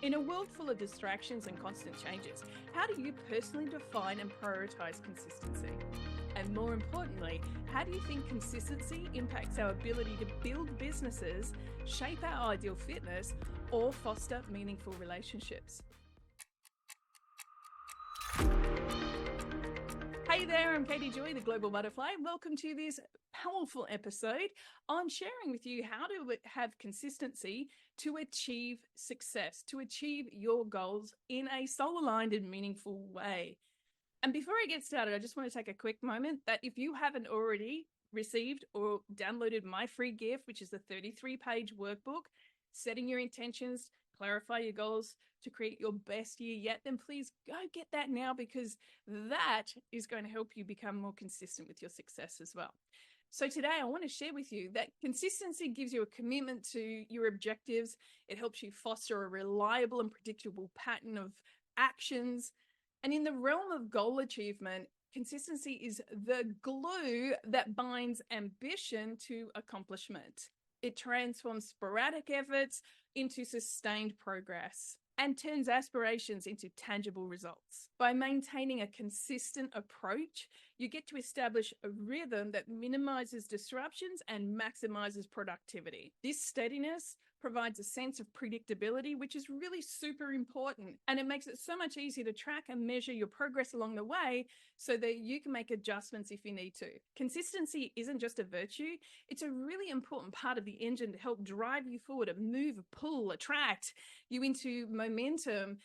In a world full of distractions and constant changes, how do you personally define and prioritize consistency? And more importantly, how do you think consistency impacts our ability to build businesses, shape our ideal fitness, or foster meaningful relationships? Hey there, I'm Katie Joy, the Global Butterfly. Welcome to this powerful episode. I'm sharing with you how to have consistency to achieve success, to achieve your goals in a soul-aligned and meaningful way. And before I get started, I just want to take a quick moment that if you haven't already received or downloaded my free gift, which is the 33-page workbook, setting your intentions, clarify your goals to create your best year yet, then please go get that now, because that is going to help you become more consistent with your success as well. So today I want to share with you that consistency gives you a commitment to your objectives. It helps you foster a reliable and predictable pattern of actions. And in the realm of goal achievement, consistency is the glue that binds ambition to accomplishment. It transforms sporadic efforts into sustained progress and turns aspirations into tangible results. By maintaining a consistent approach, you get to establish a rhythm that minimizes disruptions and maximizes productivity. This steadiness provides a sense of predictability, which is really super important. And it makes it so much easier to track and measure your progress along the way so that you can make adjustments if you need to. Consistency isn't just a virtue, it's a really important part of the engine to help drive you forward, to move, pull, attract you into momentum,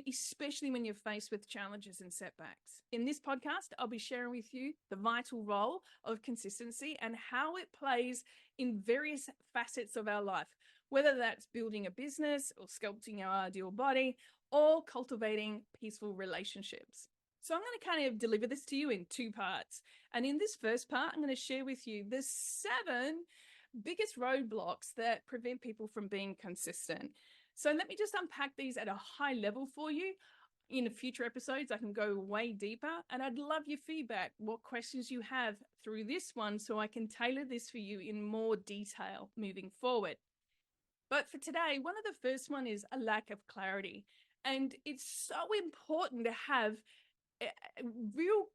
especially when you're faced with challenges and setbacks. In this podcast, I'll be sharing with you the vital role of consistency and how it plays in various facets of our life, whether that's building a business or sculpting our ideal body or cultivating peaceful relationships. So I'm going to kind of deliver this to you in two parts. And in this first part, I'm going to share with you the 7 biggest roadblocks that prevent people from being consistent. So let me just unpack these at a high level for you. In future episodes, I can go way deeper, and I'd love your feedback, what questions you have through this one, so I can tailor this for you in more detail moving forward. But for today, one of the first one is a lack of clarity. And it's so important to have a real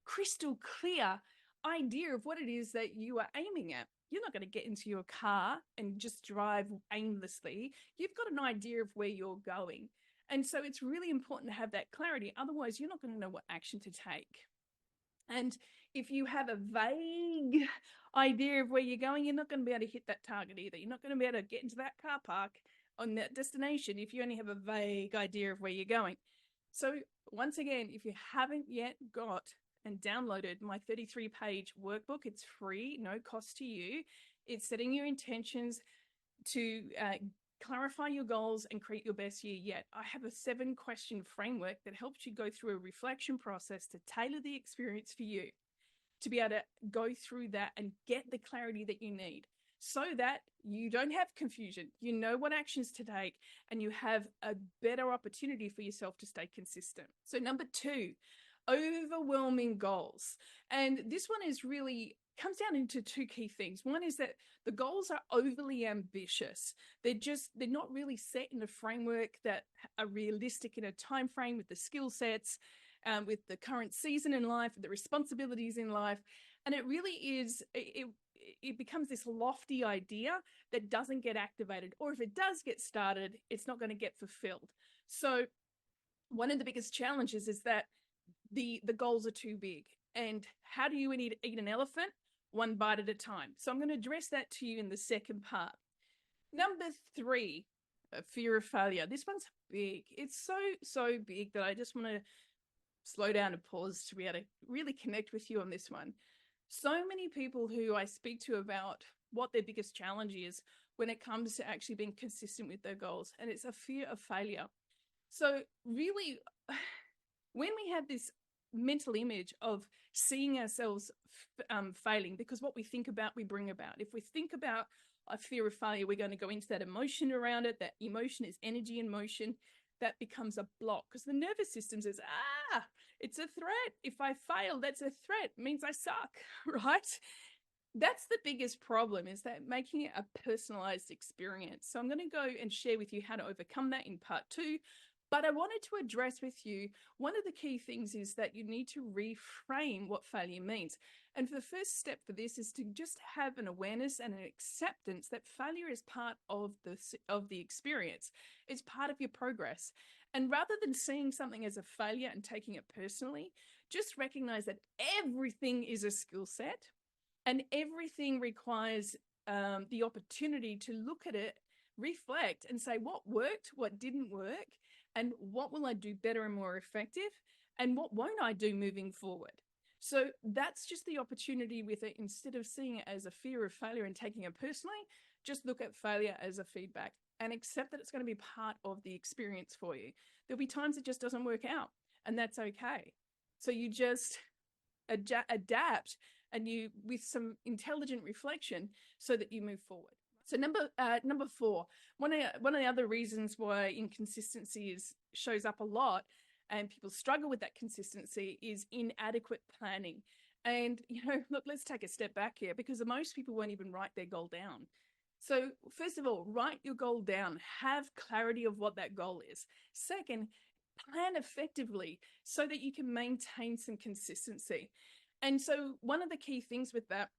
crystal clear idea of what it is that you are aiming at. You're not going to get into your car and just drive aimlessly. You've got an idea of where you're going. And so it's really important to have that clarity. Otherwise, you're not going to know what action to take. And if you have a vague idea of where you're going, you're not going to be able to hit that target either. You're not going to be able to get into that car park on that destination if you only have a vague idea of where you're going. So once again, if you haven't yet got and downloaded my 33-page workbook, it's free, no cost to you. It's setting your intentions to clarify your goals and create your best year yet. I have a 7-question framework that helps you go through a reflection process to tailor the experience for you, to be able to go through that and get the clarity that you need so that you don't have confusion. You know what actions to take, and you have a better opportunity for yourself to stay consistent. So number 2, overwhelming goals. And this one is really comes down into 2 key things. One is that the goals are overly ambitious. They're not really set in a framework that are realistic in a time frame with the skill sets, with the current season in life, the responsibilities in life. And it really is, it becomes this lofty idea that doesn't get activated. Or if it does get started, it's not going to get fulfilled. So one of the biggest challenges is that the goals are too big. And how do you eat an elephant? One bite at a time. So I'm going to address that to you in the second part. Number 3, fear of failure. This one's big. It's so big that I just want to slow down and pause to be able to really connect with you on this one. So many people who I speak to about what their biggest challenge is when it comes to actually being consistent with their goals, and it's a fear of failure. So really, when we have this mental image of seeing ourselves failing, because what we think about, we bring about. If we think about a fear of failure, we're going to go into that emotion around it. That emotion is energy in motion. That becomes a block because the nervous system says, it's a threat. If I fail, that's a threat. It means I suck, right? That's the biggest problem, is that making it a personalized experience. So I'm going to go and share with you how to overcome that in part 2. But I wanted to address with you, one of the key things is that you need to reframe what failure means. And for the first step for this is to just have an awareness and an acceptance that failure is part of the experience. It's part of your progress. And rather than seeing something as a failure and taking it personally, just recognize that everything is a skill set and everything requires the opportunity to look at it, reflect and say what worked, what didn't work, and what will I do better and more effective, and what won't I do moving forward. So that's just the opportunity with it. Instead of seeing it as a fear of failure and taking it personally, just look at failure as a feedback and accept that it's going to be part of the experience for you. There'll be times it just doesn't work out, and that's okay. So you just adapt, and you, with some intelligent reflection, so that you move forward. So number 4, one of the other reasons why inconsistency shows up a lot and people struggle with that consistency is inadequate planning. And, look, let's take a step back here, because most people won't even write their goal down. So first of all, write your goal down, have clarity of what that goal is. Second, plan effectively so that you can maintain some consistency. And so one of the key things with that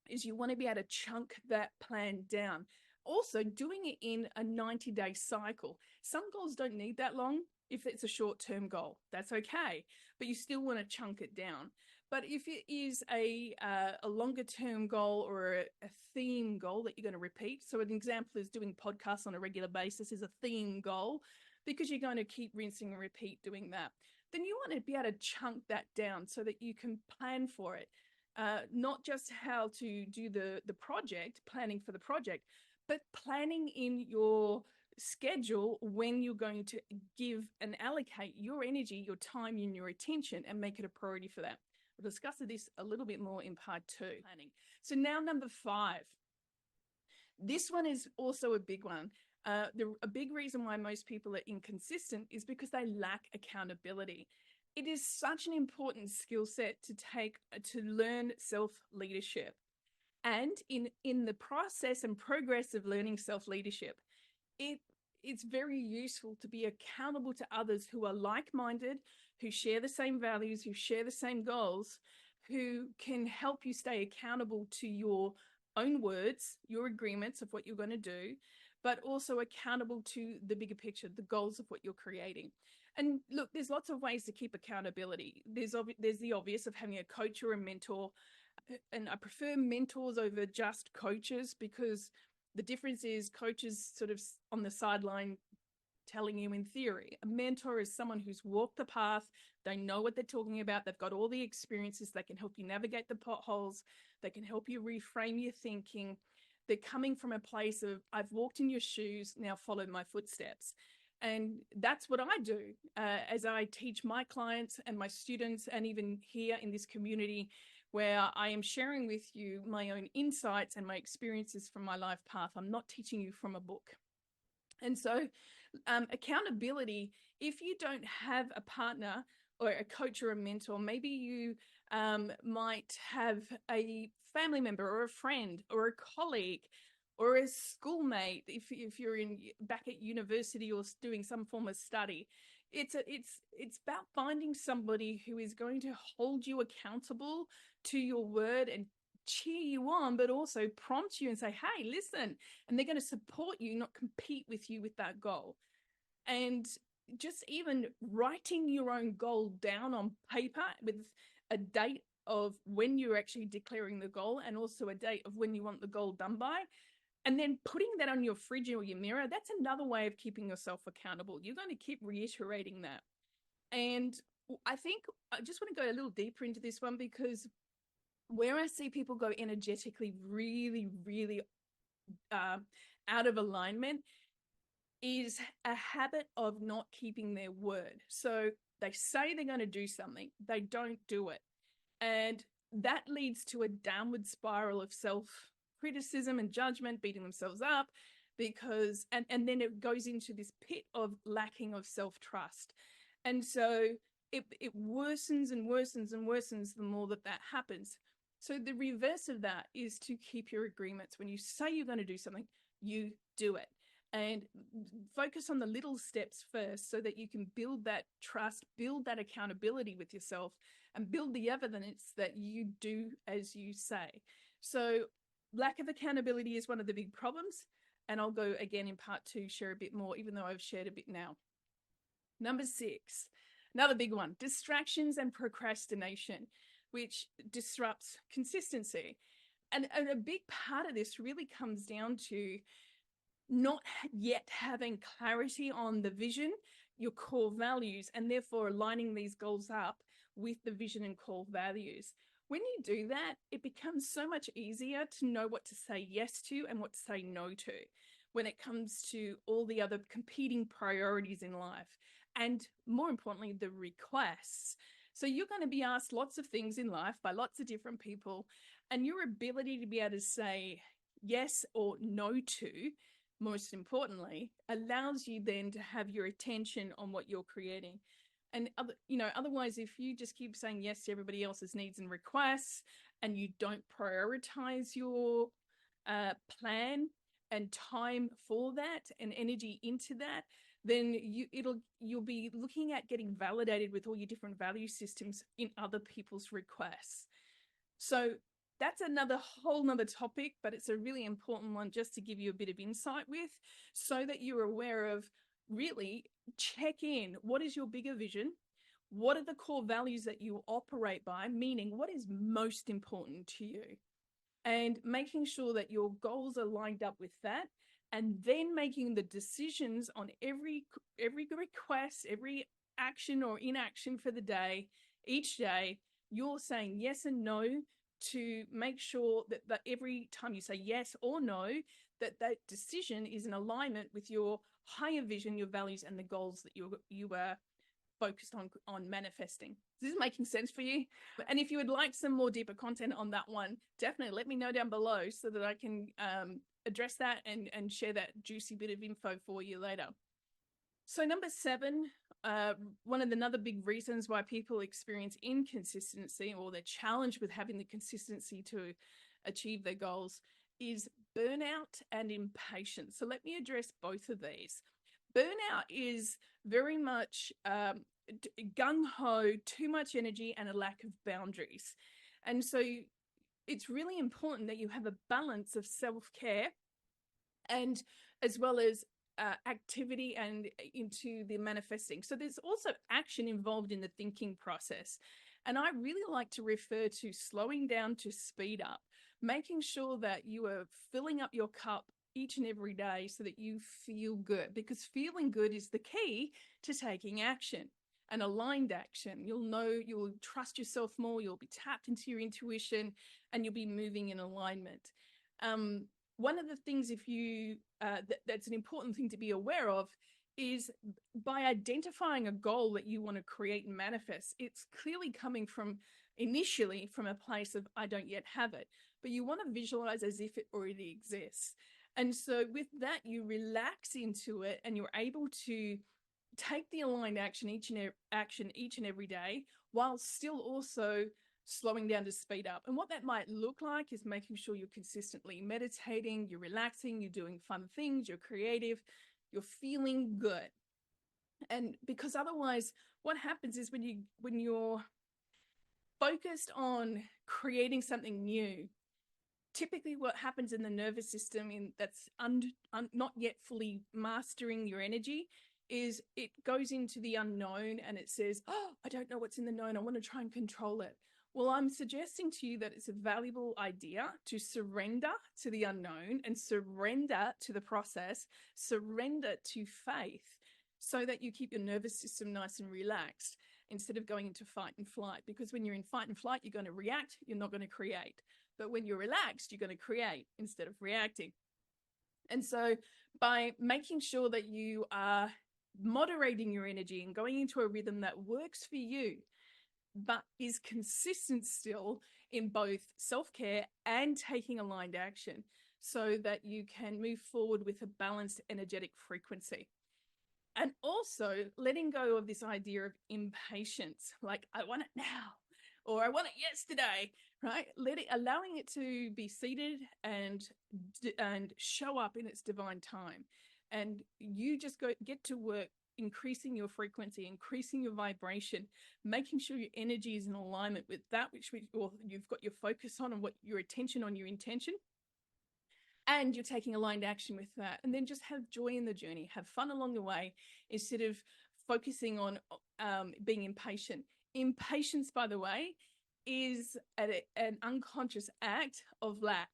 is you want to be able to chunk that plan down. Also, doing it in a 90-day cycle. Some goals don't need that long. If it's a short-term goal, that's okay, but you still want to chunk it down. But if it is a longer-term goal or a theme goal that you're going to repeat, so an example is doing podcasts on a regular basis is a theme goal, because you're going to keep rinsing and repeat doing that, then you want to be able to chunk that down so that you can plan for it. Not just how to do the project, planning for the project, but planning in your schedule when you're going to give and allocate your energy, your time, and your attention, and make it a priority for that. We'll discuss this a little bit more in part 2. Planning. So now number 5. This one is also a big one. A big reason why most people are inconsistent is because they lack accountability. It is such an important skill set to learn self-leadership. And in the process and progress of learning self-leadership, it's very useful to be accountable to others who are like-minded, who share the same values, who share the same goals, who can help you stay accountable to your own words, your agreements of what you're going to do, but also accountable to the bigger picture, the goals of what you're creating. And look, there's lots of ways to keep accountability. There's the obvious of having a coach or a mentor. And I prefer mentors over just coaches, because the difference is coaches sort of on the sideline telling you in theory. A mentor is someone who's walked the path. They know what they're talking about. They've got all the experiences. They can help you navigate the potholes. They can help you reframe your thinking. They're coming from a place of, I've walked in your shoes, now follow my footsteps. And that's what I do as I teach my clients and my students, and even here in this community, where I am sharing with you my own insights and my experiences from my life path. I'm not teaching you from a book. And so accountability, if you don't have a partner or a coach or a mentor, maybe you might have a family member or a friend or a colleague or a schoolmate if you're back at university or doing some form of study. It's about finding somebody who is going to hold you accountable to your word and cheer you on, but also prompt you and say, hey, listen, and they're going to support you, not compete with you with that goal. And just even writing your own goal down on paper with a date of when you're actually declaring the goal, and also a date of when you want the goal done by, and then putting that on your fridge or your mirror, that's another way of keeping yourself accountable. You're going to keep reiterating that. And I think I just want to go a little deeper into this one, because where I see people go energetically really, really out of alignment is a habit of not keeping their word. So they say they're going to do something, they don't do it. And that leads to a downward spiral of self-criticism and judgment, beating themselves up, because, and then it goes into this pit of lacking of self-trust. And so it worsens and worsens and worsens the more that happens. So the reverse of that is to keep your agreements. When you say you're going to do something, you do it. And focus on the little steps first so that you can build that trust, build that accountability with yourself, and build the evidence that you do as you say. So lack of accountability is one of the big problems. And I'll go again in part 2, share a bit more, even though I've shared a bit now. Number 6, another big one, distractions and procrastination, which disrupts consistency. And a big part of this really comes down to not yet having clarity on the vision, your core values, and therefore aligning these goals up with the vision and core values. When you do that, it becomes so much easier to know what to say yes to and what to say no to when it comes to all the other competing priorities in life. And more importantly, the requests. So you're going to be asked lots of things in life by lots of different people, and your ability to be able to say yes or no to, most importantly, allows you then to have your attention on what you're creating. And otherwise, if you just keep saying yes to everybody else's needs and requests, and you don't prioritize your plan and time for that and energy into that, then you'll be looking at getting validated with all your different value systems in other people's requests. So that's whole nother topic, but it's a really important one just to give you a bit of insight with, so that you're aware of, really check in. What is your bigger vision? What are the core values that you operate by? Meaning, what is most important to you? And making sure that your goals are lined up with that, and then making the decisions on every request, every action or inaction for the day, each day, you're saying yes and no, to make sure that every time you say yes or no, that decision is in alignment with your higher vision, your values, and the goals that you are focused on manifesting. Is this making sense for you? And if you would like some more deeper content on that one, definitely let me know down below so that I can address that and share that juicy bit of info for you later. So number 7, one of another big reasons why people experience inconsistency, or they're challenged with having the consistency to achieve their goals, is burnout and impatience. So let me address both of these. Burnout is very much gung-ho, too much energy, and a lack of boundaries. And so it's really important that you have a balance of self-care and as well as activity and into the manifesting. So there's also action involved in the thinking process. And I really like to refer to slowing down to speed up, making sure that you are filling up your cup each and every day so that you feel good, because feeling good is the key to taking action, and aligned action. You'll trust yourself more, you'll be tapped into your intuition, and you'll be moving in alignment. One of the things that's an important thing to be aware of is, by identifying a goal that you want to create and manifest, it's clearly coming initially from a place of, I don't yet have it, but you want to visualize as if it already exists. And so with that, you relax into it, and you're able to take the aligned action each and every day, while still also slowing down to speed up. And what that might look like is making sure you're consistently meditating, you're relaxing, you're doing fun things, you're creative, you're feeling good. And because otherwise, what happens is when you're focused on creating something new, typically what happens in the nervous system that's not yet fully mastering your energy is it goes into the unknown, and it says, oh, I don't know what's in the known, I want to try and control it. Well, I'm suggesting to you that it's a valuable idea to surrender to the unknown and surrender to the process, surrender to faith, so that you keep your nervous system nice and relaxed instead of going into fight and flight. Because when you're in fight and flight, you're going to react, you're not going to create. But when you're relaxed, you're going to create instead of reacting. And so by making sure that you are moderating your energy and going into a rhythm that works for you, but is consistent still in both self-care and taking aligned action, so that you can move forward with a balanced energetic frequency. And also letting go of this idea of impatience, like, I want it now. or I want it yesterday, right? Allowing it to be seated and show up in its divine time. And you just get to work increasing your frequency, increasing your vibration, making sure your energy is in alignment with that or you've got your focus on and what your attention on your intention. And you're taking aligned action with that. And then just have joy in the journey, have fun along the way, instead of focusing on being impatient. Impatience, by the way, is an unconscious act of lack.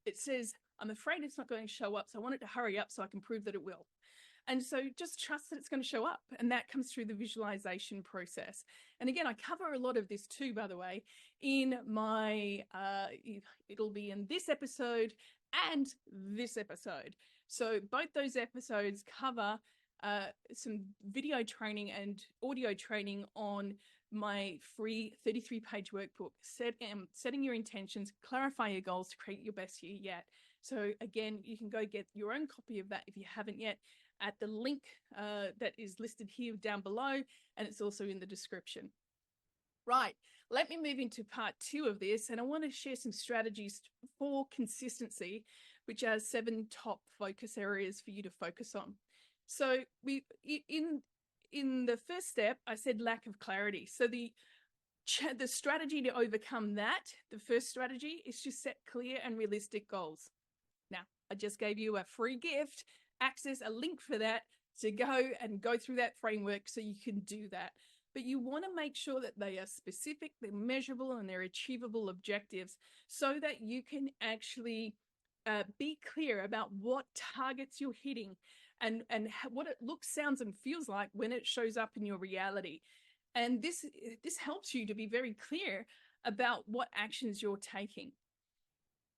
It says, I'm afraid it's not going to show up, so I want it to hurry up so I can prove that it will. And so just trust that it's going to show up. And that comes through the visualization process. And again, I cover a lot of this too, by the way, in my, it'll be in this episode and this episode. So both those episodes cover some video training and audio training on my free 33-page workbook, setting your intentions, clarify your goals to create your best year yet. So again, you can go get your own copy of that if you haven't yet at the link that is listed here down below, and it's also in the description. Right, let me move into part 2 of this, and I want to share some strategies for consistency, which are 7 top focus areas for you to focus on. So in the first step, I said lack of clarity. So the strategy to overcome that, the first strategy, is to set clear and realistic goals. Now, I just gave you a free gift, access a link for that to go through that framework so you can do that. But you want to make sure that they are specific, they're measurable, and they're achievable objectives so that you can actually be clear about what targets you're hitting and what it looks, sounds, and feels like when it shows up in your reality. And this helps you to be very clear about what actions you're taking.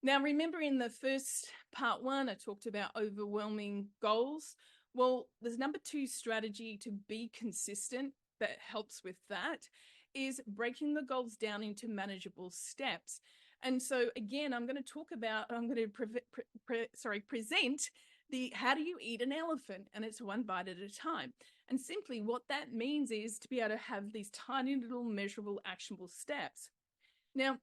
Now, remember in the first part 1, I talked about overwhelming goals. Well, there's number 2 strategy to be consistent that helps with that is breaking the goals down into manageable steps. And so again, I'm going to present the how do you eat an elephant, and it's one bite at a time. And simply what that means is to be able to have these tiny little measurable actionable steps. Now,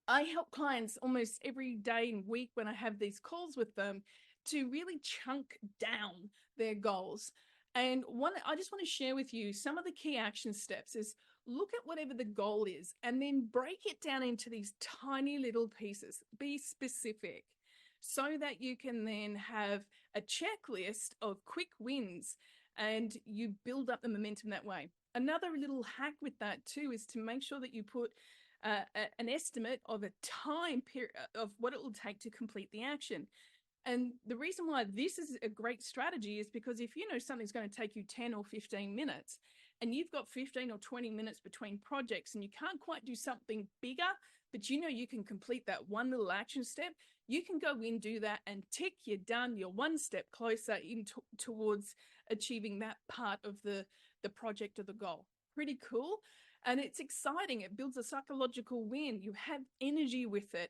I help clients almost every day and week when I have these calls with them to really chunk down their goals. And I just want to share with you some of the key action steps is look at whatever the goal is and then break it down into these tiny little pieces. Be specific so that you can then have a checklist of quick wins and you build up the momentum that way. Another little hack with that too is to make sure that you put an estimate of a time period of what it will take to complete the action. And the reason why this is a great strategy is because if you know something's going to take you 10 or 15 minutes and you've got 15 or 20 minutes between projects and you can't quite do something bigger, but you know you can complete that one little action step, you can go in, do that, and tick, you're done, you're one step closer towards achieving that part of the project or the goal. Pretty cool. And it's exciting. It builds a psychological win. You have energy with it.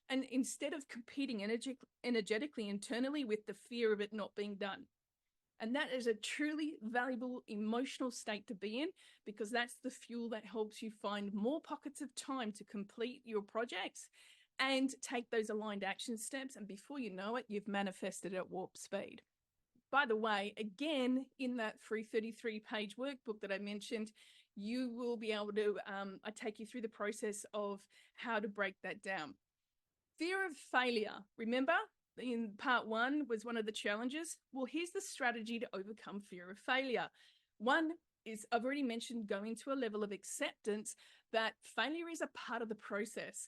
And instead of competing energetically internally with the fear of it not being done. And that is a truly valuable emotional state to be in, because that's the fuel that helps you find more pockets of time to complete your projects and take those aligned action steps. And before you know it, you've manifested at warp speed. By the way, again, in that free 33-page workbook that I mentioned, you will be able to, I take you through the process of how to break that down. Fear of failure. Remember, in part 1 was one of the challenges. Well, here's the strategy to overcome fear of failure. One is, I've already mentioned, going to a level of acceptance that failure is a part of the process.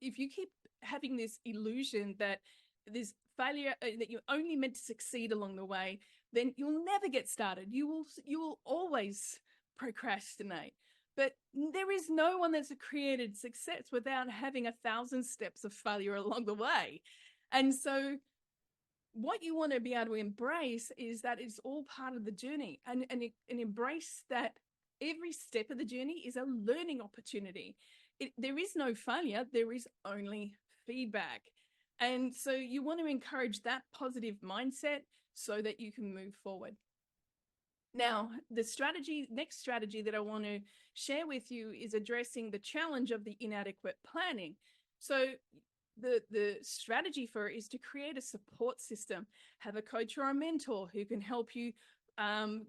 If you keep having this illusion that there's failure, that you're only meant to succeed along the way, then you'll never get started. You will always procrastinate. But there is no one that's created success without having 1,000 steps of failure along the way. And so what you want to be able to embrace is that it's all part of the journey, and embrace that every step of the journey is a learning opportunity. There is no failure. There is only feedback. And so you want to encourage that positive mindset so that you can move forward. Now, the next strategy that I want to share with you is addressing the challenge of the inadequate planning. So the strategy for it is to create a support system, have a coach or a mentor who can help you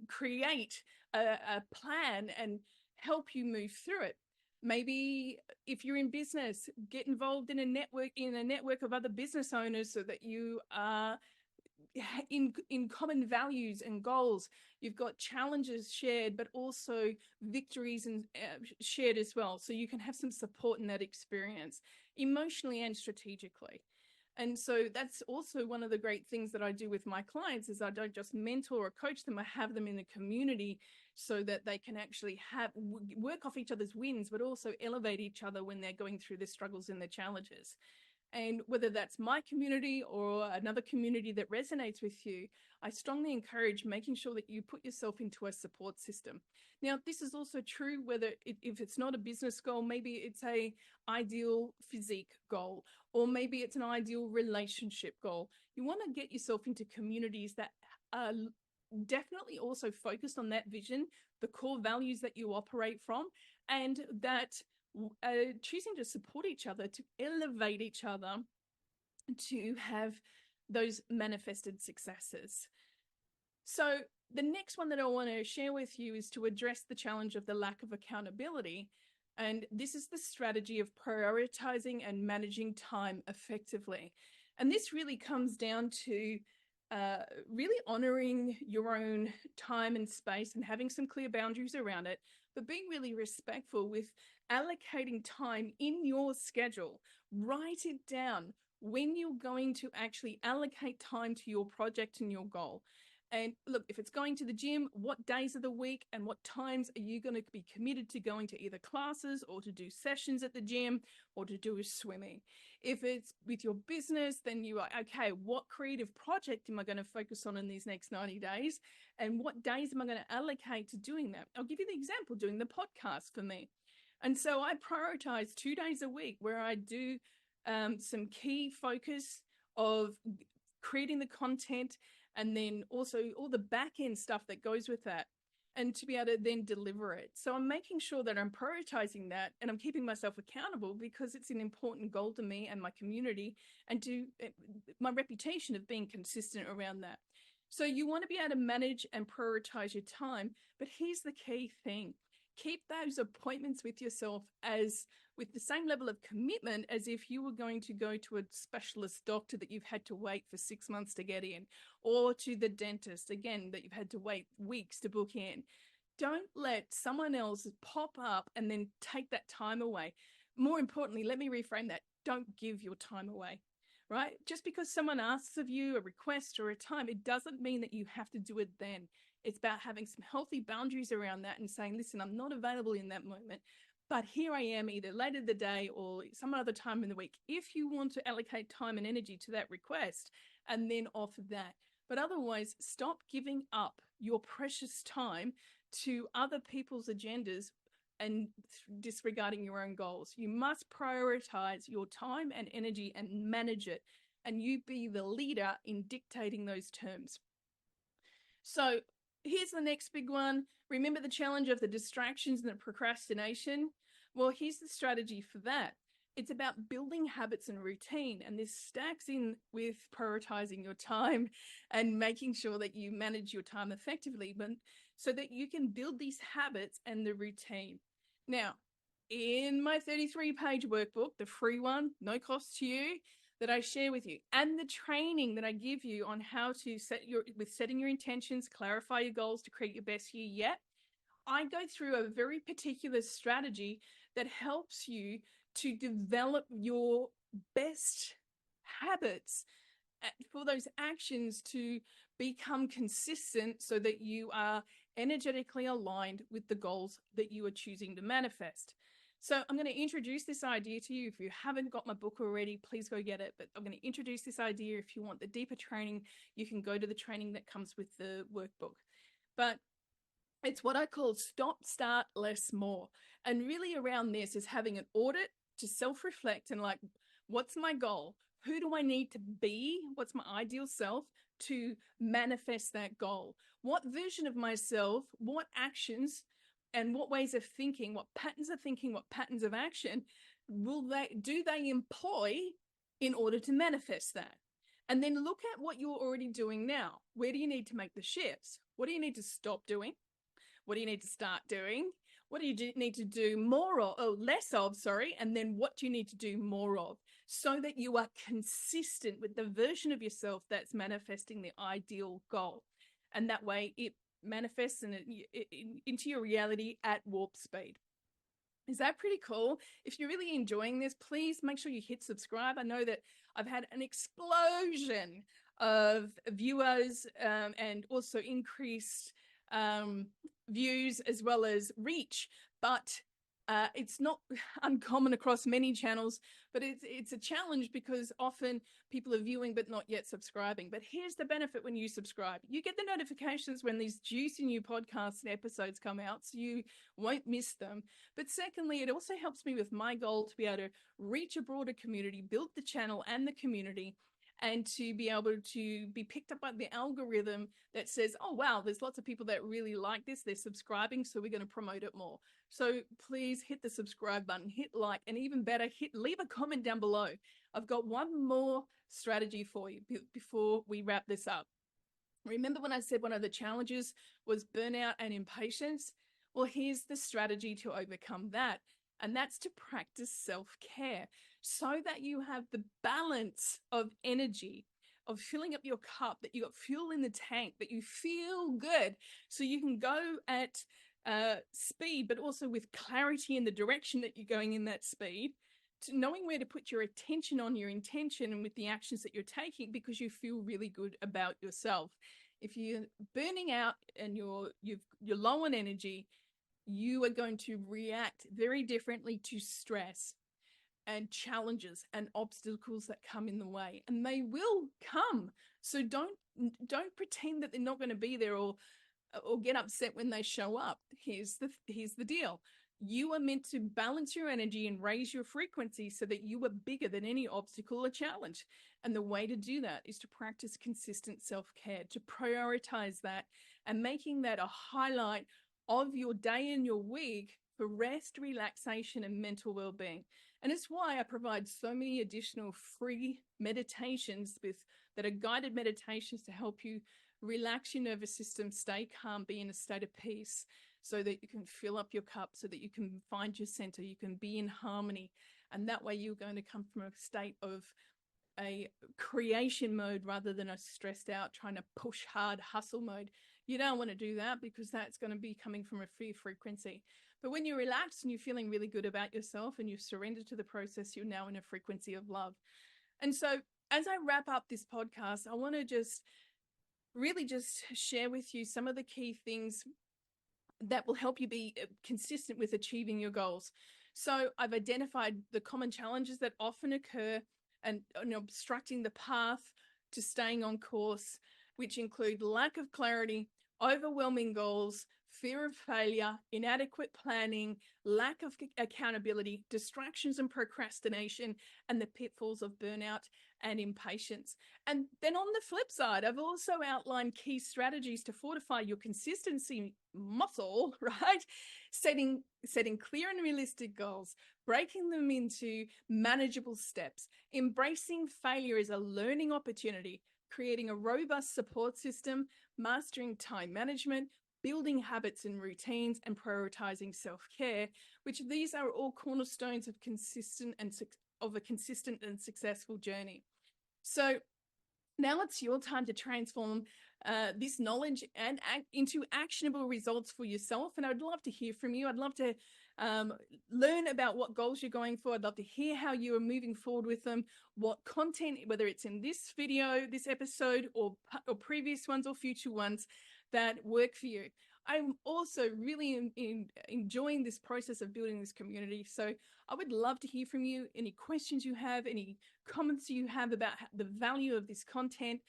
create a plan and help you move through it. Maybe if you're in business, get involved in a network of other business owners so that you are in common values and goals. You've got challenges shared, but also victories and shared as well, so you can have some support in that experience emotionally and strategically. And so that's also one of the great things that I do with my clients is I don't just mentor or coach them, I have them in a community so that they can actually work off each other's wins, but also elevate each other when they're going through their struggles and their challenges. And whether that's my community or another community that resonates with you, I strongly encourage making sure that you put yourself into a support system. Now, this is also true whether if it's not a business goal, maybe it's a ideal physique goal, or maybe it's an ideal relationship goal. You want to get yourself into communities that are definitely also focused on that vision, the core values that you operate from, and that choosing to support each other, to elevate each other, to have those manifested successes. So the next one that I want to share with you is to address the challenge of the lack of accountability. And this is the strategy of prioritizing and managing time effectively. And this really comes down to really honoring your own time and space and having some clear boundaries around it, but being really respectful with allocating time in your schedule. Write it down when you're going to actually allocate time to your project and your goal. And look, if it's going to the gym, what days of the week and what times are you going to be committed to going to either classes or to do sessions at the gym or to do swimming? If it's with your business, then you are, okay, what creative project am I going to focus on in these next 90 days? And what days am I going to allocate to doing that? I'll give you the example, doing the podcast for me. And so I prioritize 2 days a week where I do some key focus of creating the content and then also all the back end stuff that goes with that, and to be able to then deliver it. So I'm making sure that I'm prioritizing that and I'm keeping myself accountable because it's an important goal to me and my community and to my reputation of being consistent around that. So you want to be able to manage and prioritize your time, but here's the key thing. Keep those appointments with yourself as with the same level of commitment as if you were going to go to a specialist doctor that you've had to wait for 6 months to get in, or to the dentist, again, that you've had to wait weeks to book in. Don't let someone else pop up and then take that time away. More importantly, let me reframe that. Don't give your time away, right? Just because someone asks of you a request or a time, it doesn't mean that you have to do it then. It's about having some healthy boundaries around that and saying, listen, I'm not available in that moment, but here I am either later in the day or some other time in the week. If you want to allocate time and energy to that request and then offer that. But otherwise, stop giving up your precious time to other people's agendas and disregarding your own goals. You must prioritize your time and energy and manage it, and you be the leader in dictating those terms. So here's the next big one. Remember the challenge of the distractions and the procrastination? Well, here's the strategy for that. It's about building habits and routine, and this stacks in with prioritizing your time and making sure that you manage your time effectively, but so that you can build these habits and the routine. Now, in my 33-page workbook, the free one, no cost to you, that I share with you, and the training that I give you on how to setting your intentions, clarify your goals to create your best year yet, I go through a very particular strategy that helps you to develop your best habits for those actions to become consistent so that you are energetically aligned with the goals that you are choosing to manifest. So I'm going to introduce this idea to you. If you haven't got my book already, please go get it. But I'm going to introduce this idea. If you want the deeper training, you can go to the training that comes with the workbook. But it's what I call stop, start, less, more. And really around this is having an audit to self-reflect and like, what's my goal? Who do I need to be? What's my ideal self to manifest that goal? What version of myself, what actions and what ways of thinking, what patterns of thinking, what patterns of action do they employ in order to manifest that? And then look at what you're already doing now. Where do you need to make the shifts? What do you need to stop doing? What do you need to start doing? What do you need to do more of, or less of, sorry, and then what do you need to do more of, so that you are consistent with the version of yourself that's manifesting the ideal goal. And that way it manifests into your reality at warp speed. Is that pretty cool? If you're really enjoying this, please make sure you hit subscribe. I know that I've had an explosion of viewers and also increased views as well as reach, but it's not uncommon across many channels, but it's a challenge because often people are viewing but not yet subscribing. But here's the benefit: when you subscribe, you get the notifications when these juicy new podcasts and episodes come out, so you won't miss them. But secondly, it also helps me with my goal to be able to reach a broader community, build the channel and the community, and to be able to be picked up by the algorithm that says, oh, wow, there's lots of people that really like this. They're subscribing, so we're going to promote it more. So please hit the subscribe button, hit like, and even better, leave a comment down below. I've got one more strategy for you before we wrap this up. Remember when I said one of the challenges was burnout and impatience? Well, here's the strategy to overcome that. And that's to practice self-care so that you have the balance of energy, of filling up your cup, that you got fuel in the tank, that you feel good, so you can go at speed, but also with clarity in the direction that you're going in that speed, to knowing where to put your attention on your intention and with the actions that you're taking, because you feel really good about yourself. If you're burning out and you're low on energy, you are going to react very differently to stress and challenges and obstacles that come in the way, and they will come. So don't pretend that they're not going to be there, or get upset when they show up. Here's the deal: you are meant to balance your energy and raise your frequency so that you are bigger than any obstacle or challenge. And the way to do that is to practice consistent self-care, to prioritize that, and making that a highlight of your day and your week for rest, relaxation, and mental well-being. And it's why I provide so many additional free meditations that are guided meditations to help you relax your nervous system, stay calm, be in a state of peace, so that you can fill up your cup, so that you can find your center, you can be in harmony. And that way you're going to come from a state of a creation mode rather than a stressed out, trying to push hard hustle mode. You don't want to do that, because that's going to be coming from a fear frequency. But when you're relaxed and you're feeling really good about yourself and you've surrendered to the process, you're now in a frequency of love. And so as I wrap up this podcast, I want to just share with you some of the key things that will help you be consistent with achieving your goals. So I've identified the common challenges that often occur and obstructing the path to staying on course, which include lack of clarity, overwhelming goals, fear of failure, inadequate planning, lack of accountability, distractions and procrastination, and the pitfalls of burnout and impatience. And then on the flip side, I've also outlined key strategies to fortify your consistency muscle, right? Setting clear and realistic goals, breaking them into manageable steps, embracing failure as a learning opportunity, creating a robust support system, mastering time management, building habits and routines, and prioritizing self-care, which these are all cornerstones of a consistent and successful journey. So now it's your time to transform this knowledge and into actionable results for yourself. And I'd love to hear from you. I'd love to learn about what goals you're going for. I'd love to hear how you are moving forward with them, what content, whether it's in this video, this episode, or previous ones or future ones, that work for you. I'm also really enjoying this process of building this community. So I would love to hear from you. Any questions you have, any comments you have about the value of this content,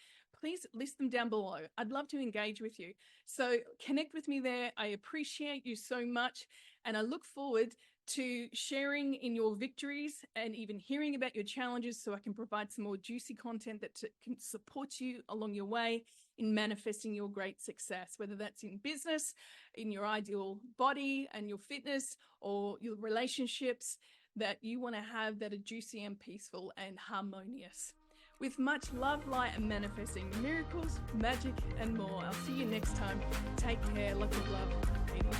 please list them down below. I'd love to engage with you. So connect with me there. I appreciate you so much. And I look forward to sharing in your victories and even hearing about your challenges so I can provide some more juicy content that can support you along your way in manifesting your great success, whether that's in business, in your ideal body and your fitness, or your relationships that you want to have that are juicy and peaceful and harmonious. With much love, light, and manifesting miracles, magic, and more. I'll see you next time. Take care. Lots of love. Katie.